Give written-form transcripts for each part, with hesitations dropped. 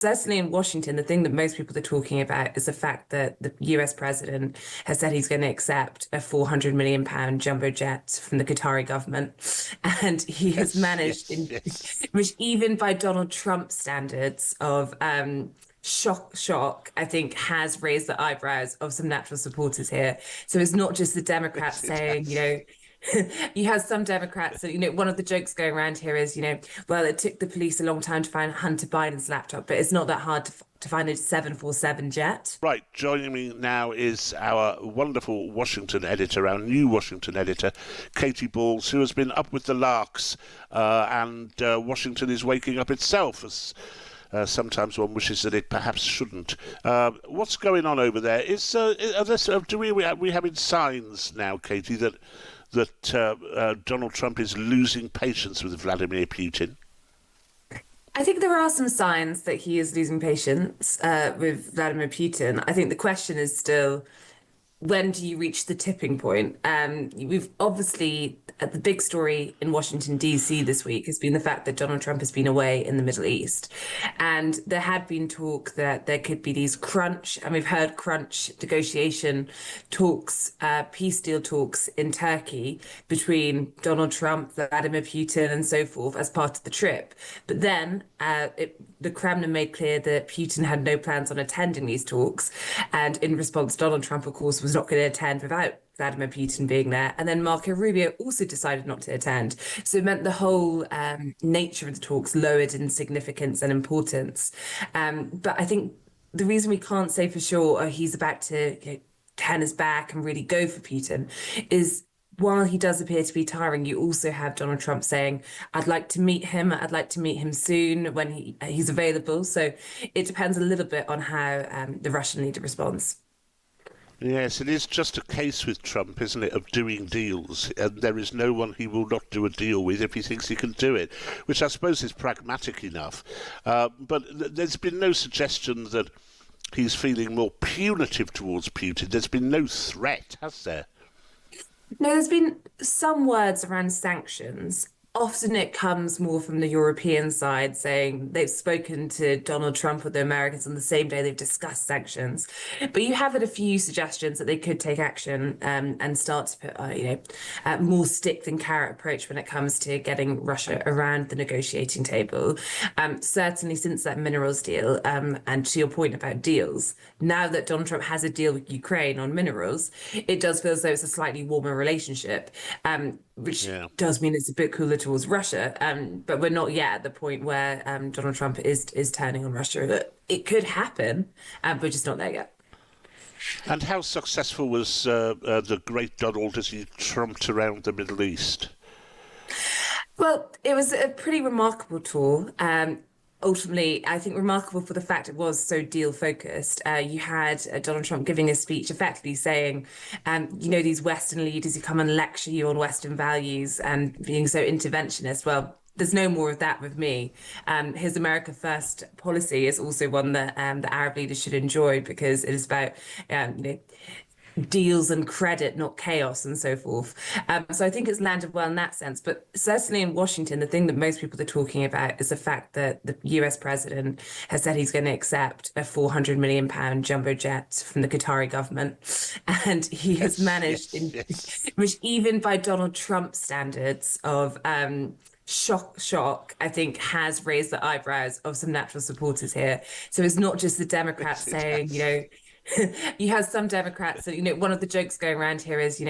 Certainly in Washington, the thing that most people are talking about is the fact that the US president has said he's going to accept a £400 million jumbo jet from the Qatari government. And he has Yes, managed, yes, yes. which even by Donald Trump standards of shock, I think has raised the eyebrows of some natural supporters here. So it's not just the Democrats Yes, it saying, has. you have some Democrats, one of the jokes going around here is, well, it took the police a long time to find Hunter Biden's laptop, but it's not that hard to find a 747 jet. Right, joining me now is our wonderful Washington editor, our new Washington editor, Katy Balls, who has been up with the larks, and Washington is waking up itself, as sometimes one wishes that it perhaps shouldn't. What's going on over there? Are we having signs now, Katy, that Donald Trump is losing patience with Vladimir Putin? I think there are some signs that he is losing patience with Vladimir Putin. I think the question is still, when do you reach the tipping point? We've obviously, the big story in Washington, D.C. this week has been the fact that Donald Trump has been away in the Middle East. And there had been talk that there could be these crunch, and we've heard crunch negotiation talks, peace deal talks in Turkey between Donald Trump, Vladimir Putin, and so forth as part of the trip. But then the Kremlin made clear that Putin had no plans on attending these talks. And in response, Donald Trump, of course, was not going to attend without Vladimir Putin being there. And then Marco Rubio also decided not to attend. So it meant the whole nature of the talks lowered in significance and importance. But I think the reason we can't say for sure he's about to turn his back and really go for Putin is while he does appear to be tiring, you also have Donald Trump saying, I'd like to meet him. I'd like to meet him soon when he's available. So it depends a little bit on how the Russian leader responds. Yes, it is just a case with Trump, isn't it, of doing deals. And there is no one he will not do a deal with if he thinks he can do it, which I suppose is pragmatic enough. But there's been no suggestion that he's feeling more punitive towards Putin. There's been no threat, has there? No, there's been some words around sanctions. Often it comes more from the European side saying they've spoken to Donald Trump or the Americans on the same day they've discussed sanctions. But you have had a few suggestions that they could take action and start to put, more stick than carrot approach when it comes to getting Russia around the negotiating table. Certainly since that minerals deal, and to your point about deals, now that Donald Trump has a deal with Ukraine on minerals, it does feel as though it's a slightly warmer relationship. Which does mean it's a bit cooler towards Russia. But we're not yet at the point where Donald Trump is turning on Russia. It could happen, but we're just not there yet. And how successful was the great Donald as he trumped around the Middle East? Well, it was a pretty remarkable tour. Ultimately, I think remarkable for the fact it was so deal focused. You had Donald Trump giving a speech effectively saying, these Western leaders who come and lecture you on Western values and being so interventionist. Well, there's no more of that with me. His America First policy is also one that the Arab leaders should enjoy because it is about, deals and credit, not chaos and so forth. So I think it's landed well in that sense. But certainly in Washington, the thing that most people are talking about is the fact that the US president has said he's going to accept a £400 million jumbo jet from the Qatari government. And he has managed, which even by Donald Trump standards of shock, I think has raised the eyebrows of some natural supporters here. So it's not just the Democrats saying, you have some Democrats, one of the jokes going around here is,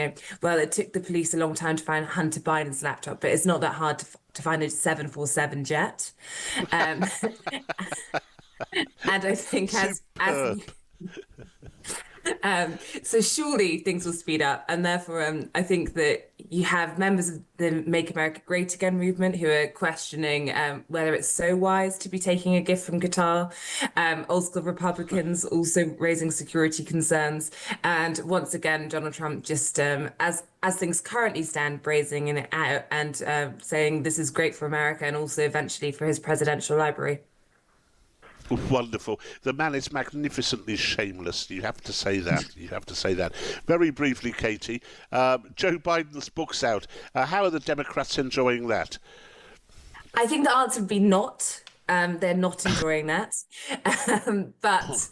well, it took the police a long time to find Hunter Biden's laptop, but it's not that hard to find a 747 jet. And I think as so surely things will speed up, and therefore I think that you have members of the Make America Great Again movement who are questioning whether it's so wise to be taking a gift from Qatar. Old school Republicans also raising security concerns, and once again Donald Trump just as things currently stand, brazening it out and saying this is great for America and also eventually for his presidential library. Wonderful. The man is magnificently shameless. You have to say that. You have to say that. Very briefly, Katy, Joe Biden's book's out. How are the Democrats enjoying that? I think the answer would be not. They're not enjoying that. But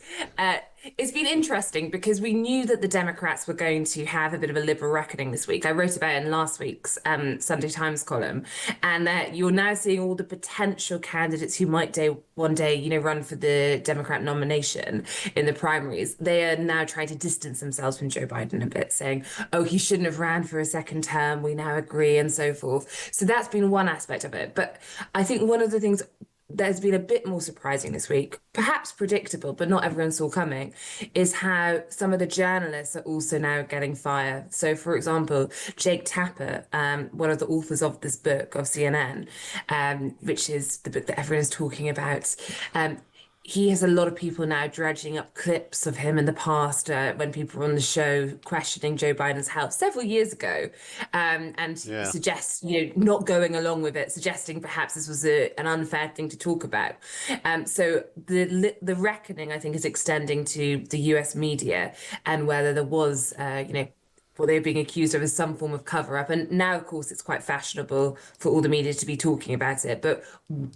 it's been interesting because we knew that the Democrats were going to have a bit of a liberal reckoning this week. I wrote about it in last week's Sunday Times column, and that you're now seeing all the potential candidates who might one day, run for the Democrat nomination in the primaries. They are now trying to distance themselves from Joe Biden a bit, saying, "Oh, he shouldn't have ran for a second term. We now agree," and so forth. So that's been one aspect of it. But I think one of the things that's been a bit more surprising this week, perhaps predictable, but not everyone saw coming, is how some of the journalists are also now getting fired. So, for example, Jake Tapper, one of the authors of this book of CNN, which is the book that everyone's talking about, he has a lot of people now dredging up clips of him in the past when people were on the show questioning Joe Biden's health several years ago, and suggests, not going along with it, suggesting perhaps this was an unfair thing to talk about. So the reckoning, I think, is extending to the US media and whether there was, what they were being accused of as some form of cover-up. And now, of course, it's quite fashionable for all the media to be talking about it. But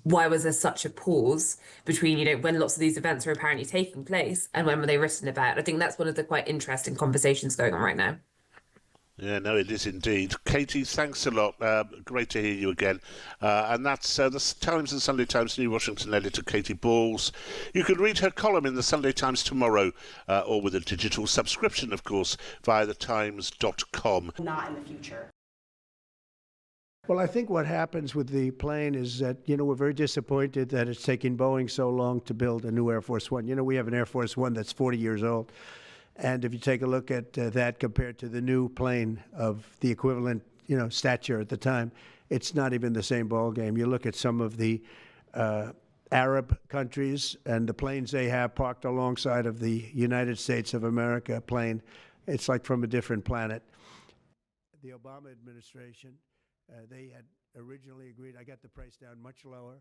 why was there such a pause between, when lots of these events were apparently taking place and when were they written about? I think that's one of the quite interesting conversations going on right now. Yeah, no, it is indeed. Katy, thanks a lot. Great to hear you again. And that's the Times and Sunday Times New Washington editor, Katy Balls. You can read her column in the Sunday Times tomorrow, or with a digital subscription, of course, via thetimes.com. Not in the future. Well, I think what happens with the plane is that, we're very disappointed that it's taking Boeing so long to build a new Air Force One. We have an Air Force One that's 40 years old. And if you take a look at that compared to the new plane of the equivalent, stature at the time, it's not even the same ballgame. You look at some of the Arab countries and the planes they have parked alongside of the United States of America plane. It's like from a different planet. The Obama administration, they had originally agreed. I got the price down much lower.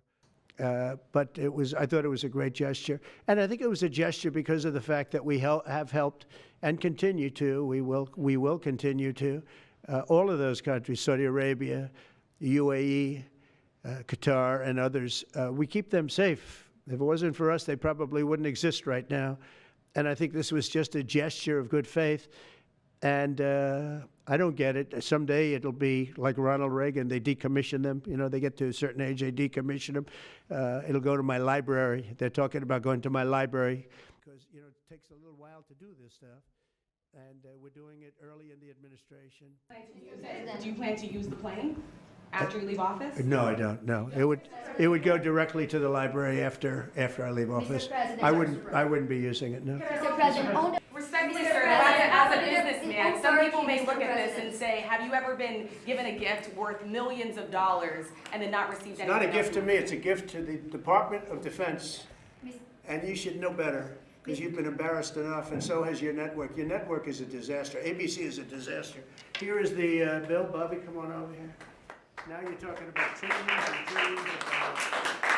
But I thought it was a great gesture. And I think it was a gesture because of the fact that we have helped and continue to, we will continue to, all of those countries, Saudi Arabia, UAE, Qatar, and others, we keep them safe. If it wasn't for us, they probably wouldn't exist right now. And I think this was just a gesture of good faith. And I don't get it. Someday it'll be like Ronald Reagan. They decommission them. They get to a certain age, they decommission them. It'll go to my library. They're talking about going to my library because, it takes a little while to do this stuff. And we're doing it early in the administration. Do you plan to use the plane after you leave office? No, I don't. No, it would go directly to the library after I leave office. I wouldn't be using it. No. Mr. President, respectfully, sir, as a businessman, some people may look at this and say, "Have you ever been given a gift worth millions of dollars and then not received anything?" It's not a gift to me. It's a gift to the Department of Defense, and you should know better. Because you've been embarrassed enough, and so has your network. Your network is a disaster. ABC is a disaster. Here is the bill. Bobby, come on over here. Now you're talking about trillions and trillions of dollars.